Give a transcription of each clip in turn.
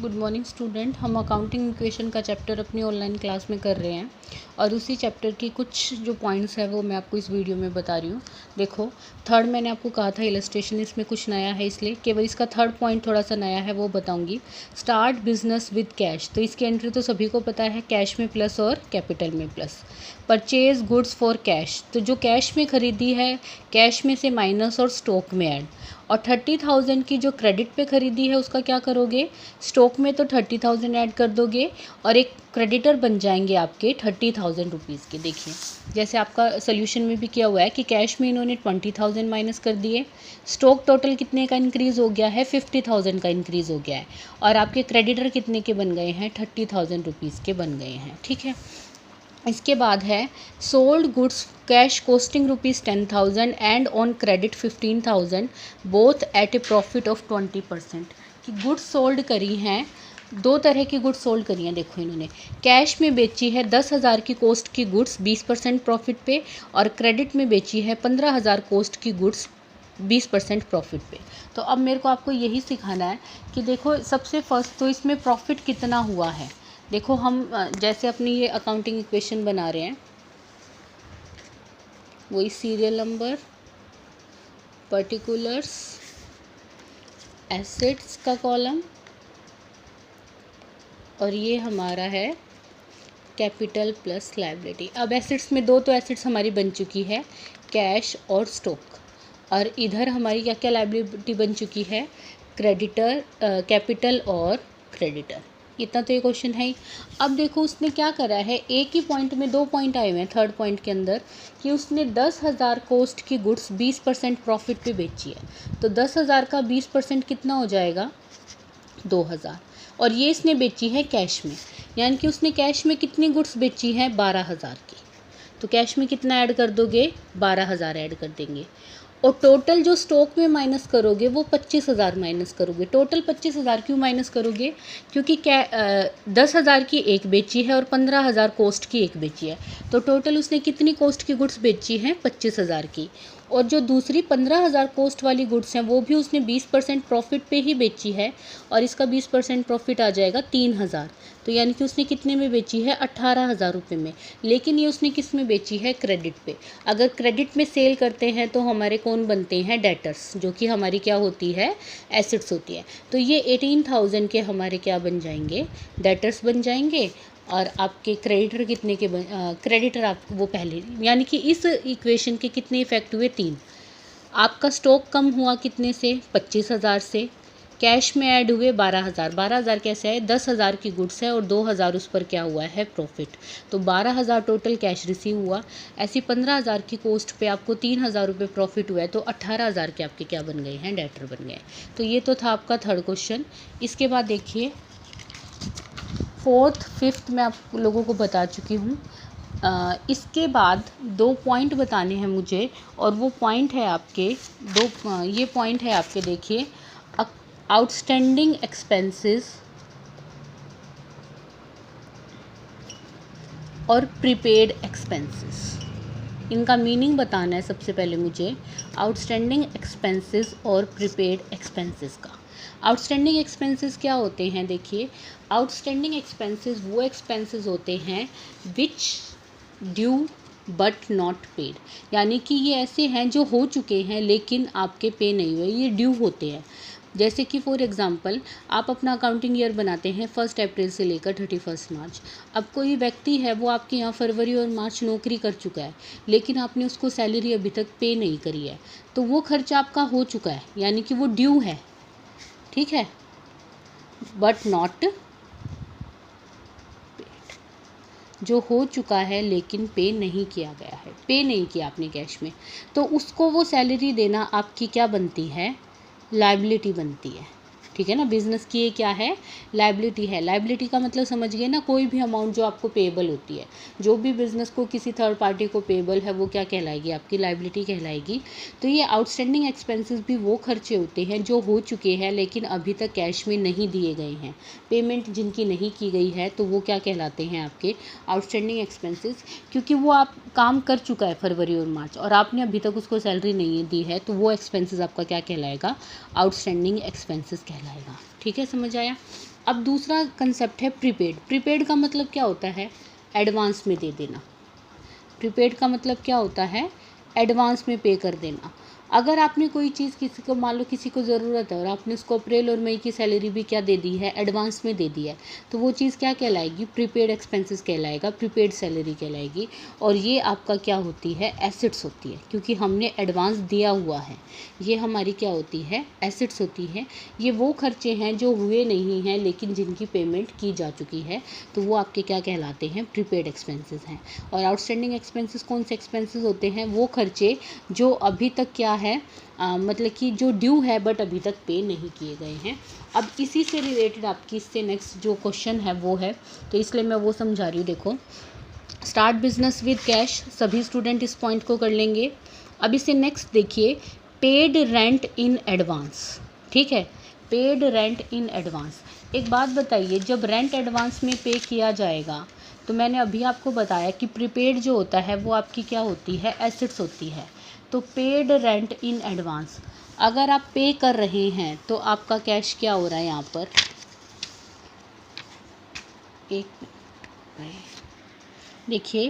Good morning student. हम accounting equation का chapter अपनी ऑनलाइन क्लास में कर रहे हैं और उसी चैप्टर की कुछ जो पॉइंट्स है वो मैं आपको इस वीडियो में बता रही हूँ। देखो, थर्ड मैंने आपको कहा था इलस्ट्रेशन इसमें कुछ नया है, इसलिए केवल इसका थर्ड पॉइंट थोड़ा सा नया है वो बताऊँगी। स्टार्ट बिजनेस विद कैश, तो इसकी एंट्री तो सभी को पता है, कैश में प्लस और कैपिटल में plus. Purchase goods for cash, तो जो कैश में खरीदी है कैश में से माइनस और स्टॉक में ऐड। और 30,000 की जो क्रेडिट पे ख़रीदी है उसका क्या करोगे, स्टॉक में तो 30,000 ऐड कर दोगे और एक क्रेडिटर बन जाएंगे आपके 30,000 रुपीज़ के। देखिए, जैसे आपका सोल्यूशन में भी किया हुआ है कि कैश में इन्होंने 20,000 माइनस कर दिए, स्टॉक टोटल कितने का इंक्रीज़ हो गया है, 50,000 का इंक्रीज़ हो गया है, और आपके क्रेडिटर कितने के बन गए हैं, 30,000 रुपीज़ के बन गए हैं। ठीक है, इसके बाद है sold goods cash costing ₹10,000 and on credit 15,000 both at A profit of 20%। कि गुड्स सोल्ड करी हैं, दो तरह की गुड्स सोल्ड करी हैं। देखो, इन्होंने कैश में बेची है 10,000 की कॉस्ट की गुड्स 20% प्रॉफिट पे, और क्रेडिट में बेची है 15,000 कॉस्ट की गुड्स 20% प्रॉफिट पे। तो अब मेरे को आपको यही सिखाना है कि देखो, सबसे फर्स्ट तो इसमें प्रॉफिट कितना हुआ है। देखो, हम जैसे अपनी ये अकाउंटिंग इक्वेशन बना रहे हैं, वही सीरियल नंबर, पर्टिकुलर्स, एसेट्स का कॉलम, और ये हमारा है कैपिटल प्लस लायबिलिटी। अब एसेट्स में दो तो एसेट्स हमारी बन चुकी है, कैश और स्टॉक, और इधर हमारी क्या क्या लायबिलिटी बन चुकी है, क्रेडिटर, कैपिटल और क्रेडिटर। इतना तो ये क्वेश्चन है ही। अब देखो, उसने क्या करा है, एक ही पॉइंट में दो पॉइंट आए हुए हैं थर्ड पॉइंट के अंदर, कि उसने 10,000 कॉस्ट की गुड्स 20% प्रॉफिट पे बेची है। तो 10,000 का 20% कितना हो जाएगा, 2,000। और ये इसने बेची है कैश में, यानी कि उसने कैश में कितनी गुड्स बेची है, 12,000 की। तो कैश में कितना ऐड कर दोगे, 12,000 ऐड कर देंगे। और टोटल जो स्टॉक में माइनस करोगे वो 25,000 माइनस करोगे। टोटल 25,000 क्यों माइनस करोगे, क्योंकि 10,000 की एक बेची है और 15,000 कॉस्ट की एक बेची है। तो टोटल उसने कितनी कॉस्ट की गुड्स बेची हैं, 25,000 की। और जो दूसरी 15,000 कॉस्ट वाली गुड्स हैं वो भी उसने 20% प्रॉफिट पे ही बेची है, और इसका 20% प्रॉफिट आ जाएगा 3,000। तो यानी कि उसने कितने में बेची है, 18,000 रुपये में। लेकिन ये उसने किस में बेची है, क्रेडिट पे। अगर क्रेडिट में सेल करते हैं तो हमारे कौन बनते हैं, डेटर्स, जो कि हमारी क्या होती है, एसेट्स होती है। तो ये 18,000 के हमारे क्या बन जाएंगे, डेटर्स बन जाएंगे। और आपके क्रेडिटर कितने के क्रेडिटर आप वो पहले, यानी कि इस इक्वेशन के कितने इफेक्ट हुए, 3। आपका स्टॉक कम हुआ कितने से, 25,000 से। कैश में ऐड हुए 12,000। 12,000 कैसे आए, 10,000 की गुड्स है और 2,000 उस पर क्या हुआ है, प्रॉफिट। तो 12,000 टोटल कैश रिसीव हुआ। ऐसी 15,000 की कॉस्ट पे आपको 3,000 रुपये प्रॉफिट हुआ है, तो 18,000 के आपके क्या बन गए हैं, डेटर बन गए। तो ये तो था आपका थर्ड क्वेश्चन। इसके बाद देखिए, फोर्थ फिफ्थ मैं आप लोगों को बता चुकी हूँ। इसके बाद दो पॉइंट बताने हैं मुझे, और वो पॉइंट है आपके ये पॉइंट है आपके, देखिए, आउटस्टैंडिंग एक्सपेंसेस और प्रीपेड एक्सपेंसेस। इनका मीनिंग बताना है सबसे पहले मुझे, आउटस्टैंडिंग एक्सपेंसेस और प्रीपेड एक्सपेंसेस का। आउटस्टैंडिंग एक्सपेंसेस क्या होते हैं, देखिए, आउटस्टैंडिंग एक्सपेंसेस वो एक्सपेंसेस होते हैं which due but not paid, यानी कि ये ऐसे हैं जो हो चुके हैं लेकिन आपके पे नहीं हुए, ये ड्यू होते हैं। जैसे कि फॉर एग्ज़ाम्पल, आप अपना अकाउंटिंग ईयर बनाते हैं 1 अप्रैल से लेकर 31 मार्च। अब कोई व्यक्ति है वो आपके यहाँ फरवरी और मार्च नौकरी कर चुका है, लेकिन आपने उसको सैलरी अभी तक पे नहीं करी है, तो वो खर्चा आपका हो चुका है, यानी कि वो ड्यू है। ठीक है, बट नॉट जो हो चुका है लेकिन पे नहीं किया गया है, पे नहीं किया आपने कैश में, तो उसको वो सैलरी देना आपकी क्या बनती है, लायबिलिटी बनती है। ठीक है ना, बिजनेस की ये क्या है, लायबिलिटी है। लायबिलिटी का मतलब समझ गए ना, कोई भी अमाउंट जो आपको पेएबल होती है, जो भी बिजनेस को किसी थर्ड पार्टी को पेएबल है वो क्या कहलाएगी, आपकी लायबिलिटी कहलाएगी। तो ये आउटस्टैंडिंग एक्सपेंसेस भी वो खर्चे होते हैं जो हो चुके हैं लेकिन अभी तक कैश में नहीं दिए गए हैं, पेमेंट जिनकी नहीं की गई है, तो वो क्या कहलाते हैं, आपके आउटस्टैंडिंग एक्सपेंसेस। क्योंकि वो आप काम कर चुका है फरवरी और मार्च और आपने अभी तक उसको सैलरी नहीं दी है, तो वो एक्सपेंसेस आपका क्या कहलाएगा, आउटस्टैंडिंग एक्सपेंसेस कहलाएगा। ठीक है, समझ आया। अब दूसरा कंसेप्ट है प्रीपेड। प्रीपेड का मतलब क्या होता है? एडवांस में दे देना। प्रीपेड का मतलब क्या होता है? एडवांस में पे कर देना। अगर आपने कोई चीज़ किसी को, मान लो किसी को ज़रूरत है और आपने उसको अप्रैल और मई की सैलरी भी क्या दे दी है? एडवांस में दे दी है, तो वो चीज़ क्या कहलाएगी? प्रीपेड एक्सपेंसेस कहलाएगा, प्रीपेड सैलरी कहलाएगी। और ये आपका क्या होती है? एसेट्स होती है, क्योंकि हमने एडवांस दिया हुआ है। ये हमारी क्या होती है? एसेट्स होती है। ये वो खर्चे हैं जो हुए नहीं हैं लेकिन जिनकी पेमेंट की जा चुकी है, तो वो आपके क्या कहलाते हैं? प्रीपेड एक्सपेंसेस हैं। और आउटस्टैंडिंग एक्सपेंसेस कौन से एक्सपेंसेस होते हैं? वो खर्चे जो अभी तक क्या है, मतलब कि जो ड्यू है बट अभी तक पे नहीं किए गए हैं। अब इसी से रिलेटेड आपकी इससे नेक्स्ट जो क्वेश्चन है वो है, तो इसलिए मैं वो समझा रही हूँ। देखो, स्टार्ट बिजनेस विद कैश, सभी स्टूडेंट इस पॉइंट को कर लेंगे। अब इससे नेक्स्ट देखिए, पेड रेंट इन एडवांस। ठीक है, पेड रेंट इन एडवांस। एक बात बताइए, जब रेंट एडवांस में पे किया जाएगा, तो मैंने अभी आपको बताया कि प्रीपेड जो होता है वो आपकी क्या होती है? एसेट्स होती है। तो पेड रेंट इन एडवांस, अगर आप पे कर रहे हैं तो आपका कैश क्या हो रहा है यहाँ पर? एक देखिए,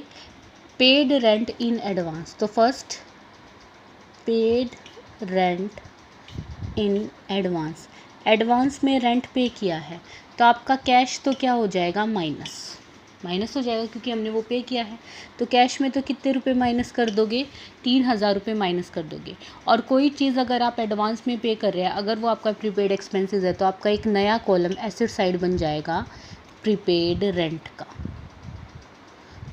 पेड रेंट इन एडवांस, तो first paid rent in advance, advance में रेंट पे किया है, तो आपका कैश तो क्या हो जाएगा? माइनस हो जाएगा, क्योंकि हमने वो पे किया है। तो कैश में तो कितने रुपए माइनस कर दोगे? 3000 रुपये माइनस कर दोगे। और कोई चीज़ अगर आप एडवांस में पे कर रहे हैं, अगर वो आपका प्रीपेड एक्सपेंसेस है, तो आपका एक नया कॉलम एसेट साइड बन जाएगा प्रीपेड रेंट का।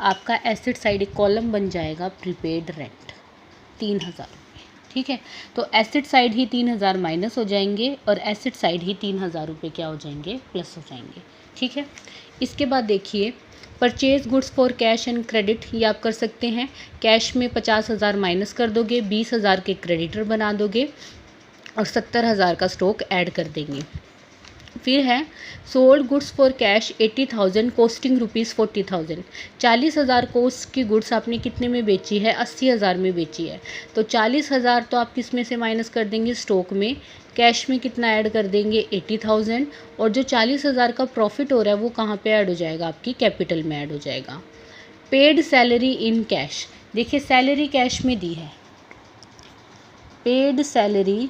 आपका एसेट साइड एक कॉलम बन जाएगा प्रीपेड रेंट, 3000 रुपये। ठीक है, तो एसेट साइड ही 3000 माइनस हो जाएंगे और एसेट साइड ही 3000 रुपये क्या हो जाएंगे? प्लस हो जाएंगे। ठीक है, इसके बाद देखिए, purchase goods for cash and credit, ये आप कर सकते हैं। कैश में 50,000 माइनस कर दोगे, 20,000 के क्रेडिटर बना दोगे और 70,000 का स्टॉक ऐड कर देंगे। फिर है sold goods for cash 80,000 costing rupees 40,000। 40,000 cost की गुड्स आपने कितने में बेची है? 80,000 में बेची है। तो 40,000 तो आप किस में से माइनस कर देंगे? स्टॉक में। कैश में कितना ऐड कर देंगे? 80,000। और जो 40,000 का प्रॉफिट हो रहा है वो कहाँ पे ऐड हो जाएगा? आपकी कैपिटल में ऐड हो जाएगा। पेड सैलरी इन कैश, देखिए सैलरी कैश में दी है, paid salary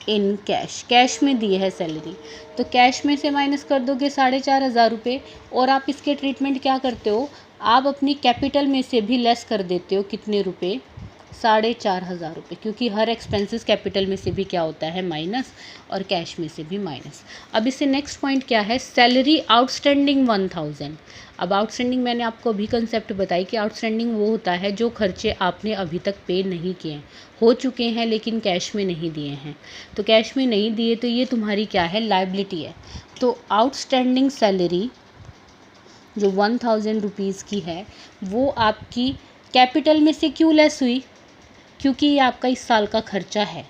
in cash, cash में दी है सैलरी, तो कैश में से माइनस कर दोगे 4,500 रुपये। और आप इसके ट्रीटमेंट क्या करते हो? आप अपनी कैपिटल में से भी लेस कर देते हो, कितने रुपए? 4,500 रुपये, क्योंकि हर एक्सपेंसेस कैपिटल में से भी क्या होता है? माइनस, और कैश में से भी माइनस। अब इससे नेक्स्ट पॉइंट क्या है? Salary outstanding 1000। अब आउटस्टैंडिंग मैंने आपको अभी कंसेप्ट बताई कि आउटस्टैंडिंग वो होता है जो खर्चे आपने अभी तक पे नहीं किए, हो चुके हैं लेकिन कैश में नहीं दिए हैं। तो कैश में नहीं दिए तो ये तुम्हारी क्या है? लायबिलिटी है। तो आउटस्टैंडिंग सैलरी जो 1000 रुपीज़ की है वो आपकी कैपिटल में से क्यों लेस हुई? क्योंकि ये आपका इस साल का खर्चा है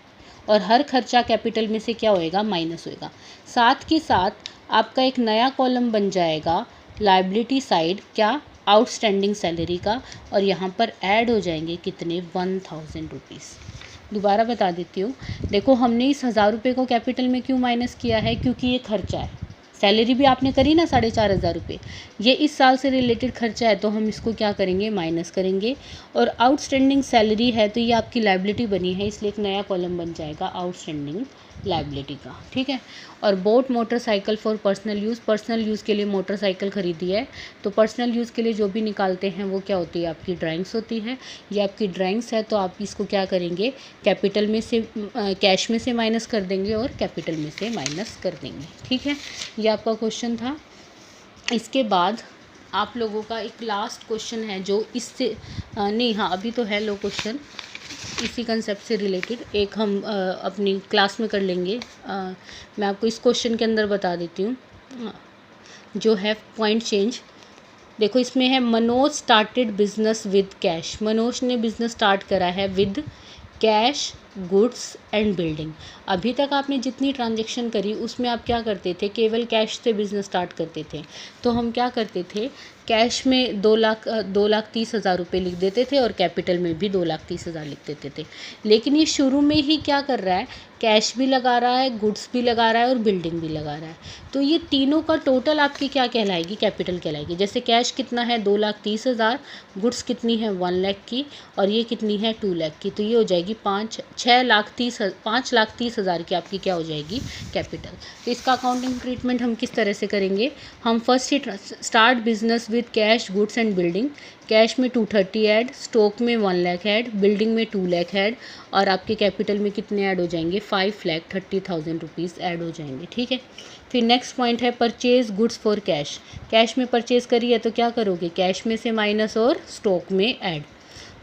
और हर खर्चा कैपिटल में से क्या होएगा? माइनस होएगा। साथ के साथ आपका एक नया कॉलम बन जाएगा लायबिलिटी साइड, क्या? आउटस्टैंडिंग सैलरी का, और यहाँ पर ऐड हो जाएंगे कितने? 1000 रुपीज़। दोबारा बता देती हूँ, देखो हमने इस 1000 रुपये को कैपिटल में क्यों माइनस किया है? क्योंकि ये खर्चा है। सैलरी भी आपने करी ना 4,500 रुपये, ये इस साल से रिलेटेड खर्चा है, तो हम इसको क्या करेंगे? माइनस करेंगे। और आउटस्टैंडिंग सैलरी है तो ये आपकी लायबिलिटी बनी है, इसलिए एक नया कॉलम बन जाएगा आउटस्टैंडिंग लायबिलिटी का। ठीक है, और boat motorcycle for personal use, personal use के लिए मोटरसाइकिल खरीदी है, तो पर्सनल यूज़ के लिए जो भी निकालते हैं वो क्या होती है? आपकी ड्राइंग्स होती है। ये आपकी ड्राइंग्स है, तो आप इसको क्या करेंगे? कैपिटल में से कैश में से माइनस कर देंगे और कैपिटल में से माइनस कर देंगे। ठीक है, ये आपका क्वेश्चन था। इसके बाद आप लोगों का एक लास्ट क्वेश्चन है जो इससे नहीं, हाँ अभी तो है लो क्वेश्चन, इसी कंसेप्ट से रिलेटेड एक हम अपनी क्लास में कर लेंगे। मैं आपको इस क्वेश्चन के अंदर बता देती हूँ जो है पॉइंट चेंज। देखो इसमें है Manoj started business with cash, Manoj ने बिजनेस स्टार्ट करा है with cash goods and building. अभी तक आपने जितनी ट्रांजैक्शन करी उसमें आप क्या करते थे, केवल कैश से बिजनेस स्टार्ट करते थे। तो हम क्या करते थे, कैश में 2,30,000 रुपये लिख देते थे और कैपिटल में भी 2,30,000 लिख देते थे। लेकिन ये शुरू में ही क्या कर रहा है, कैश भी लगा रहा है, गुड्स भी लगा रहा है और बिल्डिंग भी लगा रहा है। तो ये तीनों का टोटल आपकी क्या कहलाएगी, कैपिटल कहलाएगी। जैसे कैश कितना है 2,30,000, गुड्स कितनी है 1 लाख की और ये कितनी है 2 लाख की। तो ये हो जाएगी 5,30,000 की आपकी क्या हो जाएगी, कैपिटल। तो इसका अकाउंटिंग ट्रीटमेंट हम किस तरह से करेंगे, हम first he start business with cash, goods and building. Cash में 230 ऐड, स्टॉक में 1 लाख ऐड, बिल्डिंग में 2 लाख ऐड और आपके कैपिटल में कितने ऐड हो जाएंगे, 5,30,000 रुपीज़ ऐड हो जाएंगे। ठीक है। फिर नेक्स्ट पॉइंट है purchase goods for cash. Cash में परचेज करी है तो क्या करोगे, कैश में से माइनस और स्टॉक में ऐड।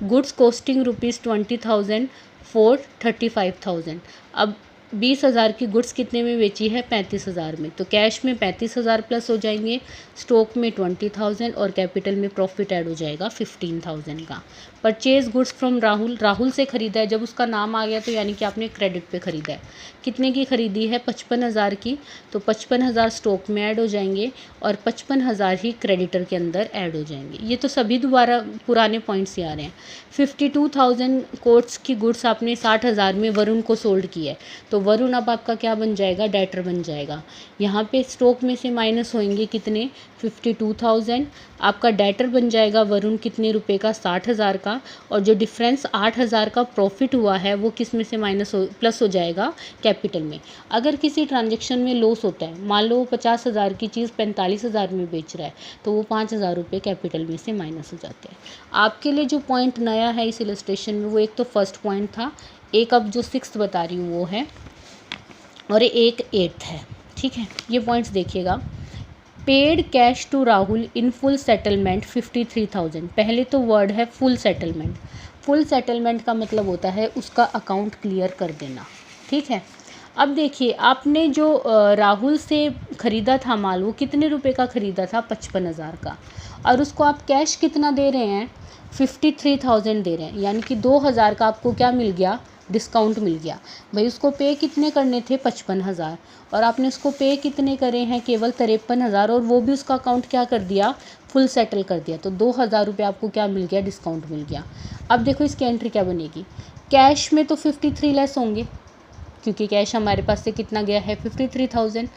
Goods costing ₹20,000 for 35,000। अब 20,000 की गुड्स कितने में बेची है, 35,000 में। तो कैश में 35,000 प्लस हो जाएंगे, स्टॉक में 20,000 और कैपिटल में प्रॉफिट ऐड हो जाएगा 15,000 का। Purchase goods from Rahul, Rahul से ख़रीदा है, जब उसका नाम आ गया तो यानी कि आपने क्रेडिट पे ख़रीदा है। कितने की ख़रीदी है, 55,000 की। तो 55,000 स्टॉक में ऐड हो जाएंगे और 55,000 ही क्रेडिटर के अंदर ऐड हो जाएंगे। ये तो सभी दोबारा पुराने पॉइंट्स ही आ रहे हैं। 52,000 कोट्स की गुड्स आपने 60,000 में वरुण को सोल्ड की है, तो वरुण अब आपका क्या बन जाएगा, डेटर बन जाएगा। यहाँ पे स्टॉक में से माइनस होंगे कितने, 52,000। आपका डेटर बन जाएगा वरुण कितने रुपए का, 60,000 का। और जो डिफरेंस 8,000 का प्रॉफिट हुआ है वो किस में से प्लस हो जाएगा, कैपिटल में। अगर किसी ट्रांजेक्शन में लॉस होता है, मान लो 50,000 की चीज़ 45,000 में बेच रहा है, तो वो 5,000 रुपये कैपिटल में से माइनस हो जाते हैं। आपके लिए जो पॉइंट नया है इस इलस्ट्रेशन में, वो एक तो फर्स्ट पॉइंट था, एक अब जो 6th बता रही हूँ वो है, और एक 8th है। ठीक है, ये पॉइंट्स देखिएगा। Paid cash to Rahul in full settlement 53,000। पहले तो वर्ड है फुल सेटलमेंट। फुल सेटलमेंट का मतलब होता है उसका अकाउंट क्लियर कर देना। ठीक है। अब देखिए, आपने जो राहुल से ख़रीदा था माल, वो कितने रुपए का ख़रीदा था, 55,000 का, और उसको आप कैश कितना दे रहे हैं, 53,000 दे रहे हैं। यानी कि 2,000 का आपको क्या मिल गया, डिस्काउंट मिल गया। भाई उसको पे कितने करने थे, 55,000, और आपने उसको पे कितने करे हैं, केवल 53,000, और वो भी उसका अकाउंट क्या कर दिया, फुल सेटल कर दिया। तो 2,000 रुपये आपको क्या मिल गया, डिस्काउंट मिल गया। अब देखो इसकी एंट्री क्या बनेगी, कैश में तो 53 लेस होंगे क्योंकि कैश हमारे पास से कितना गया है, 53,000।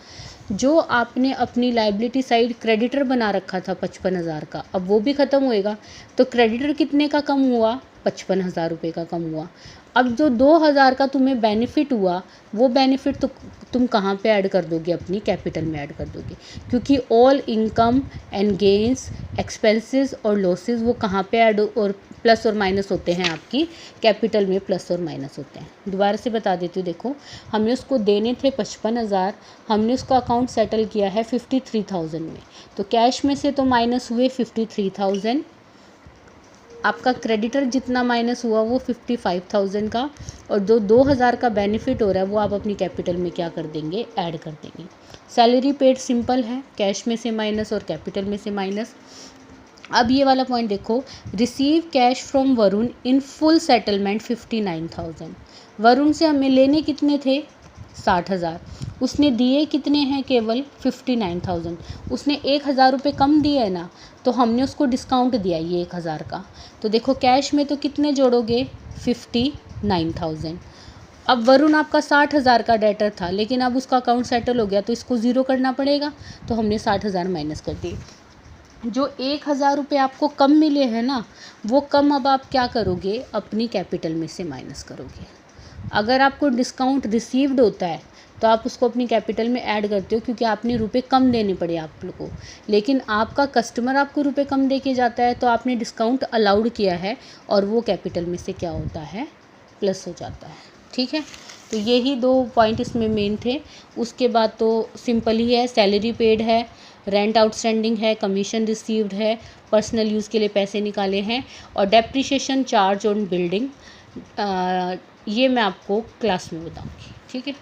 जो आपने अपनी लाइबिलिटी साइड क्रेडिटर बना रखा था 55,000 का, अब वो भी ख़त्म होएगा। तो क्रेडिटर कितने का कम हुआ, 55,000 रुपये का कम हुआ। अब जो 2,000 का तुम्हें बेनिफिट हुआ, वो बेनिफिट तो तुम कहाँ पे ऐड कर दोगे, अपनी कैपिटल में ऐड कर दोगे, क्योंकि all income and gains, expenses और लॉसेस वो कहाँ पे ऐड और प्लस और माइनस होते हैं, आपकी कैपिटल में प्लस और माइनस होते हैं। दोबारा से बता देती हूँ, देखो हमने उसको देने थे 55,000, हमने उसका अकाउंट सेटल किया है 53,000 में। तो कैश में से तो माइनस हुए 53,000, आपका क्रेडिटर जितना माइनस हुआ वो 55,000 का, और जो 2,000 का बेनिफिट हो रहा है वो आप अपनी कैपिटल में क्या कर देंगे, ऐड कर देंगे। सैलरी पेड सिंपल है, कैश में से माइनस और कैपिटल में से माइनस। अब ये वाला पॉइंट देखो, receive cash from Varun in full settlement 59,000। Varun से हमें लेने कितने थे, 60,000, उसने दिए कितने हैं, केवल 59,000। उसने 1,000 रुपये कम दिए है ना, तो हमने उसको डिस्काउंट दिया ये 1,000 का। तो देखो कैश में तो कितने जोड़ोगे, 59,000। अब वरुण आपका 60,000 का डेटर था, लेकिन अब उसका अकाउंट सेटल हो गया तो इसको ज़ीरो करना पड़ेगा, तो हमने 60,000 माइनस कर दिए। जो 1,000 रुपये आपको कम मिले हैं ना, वो कम अब आप क्या करोगे, अपनी कैपिटल में से माइनस करोगे। अगर आपको डिस्काउंट रिसीव्ड होता है तो आप उसको अपनी कैपिटल में ऐड करते हो, क्योंकि आपने रुपए कम देने पड़े आप लोग को। लेकिन आपका कस्टमर आपको रुपए कम दे के जाता है तो आपने डिस्काउंट अलाउड किया है और वो कैपिटल में से क्या होता है, प्लस हो जाता है। ठीक है, तो यही 2 पॉइंट इसमें मेन थे। उसके बाद तो सिंपल ही है, सैलरी पेड है, रेंट आउटस्टैंडिंग है, कमीशन रिसीव्ड है, पर्सनल यूज़ के लिए पैसे निकाले हैं, और डेप्रिसिएशन चार्ज ऑन बिल्डिंग, ये मैं आपको क्लास में बताऊँगी। ठीक है।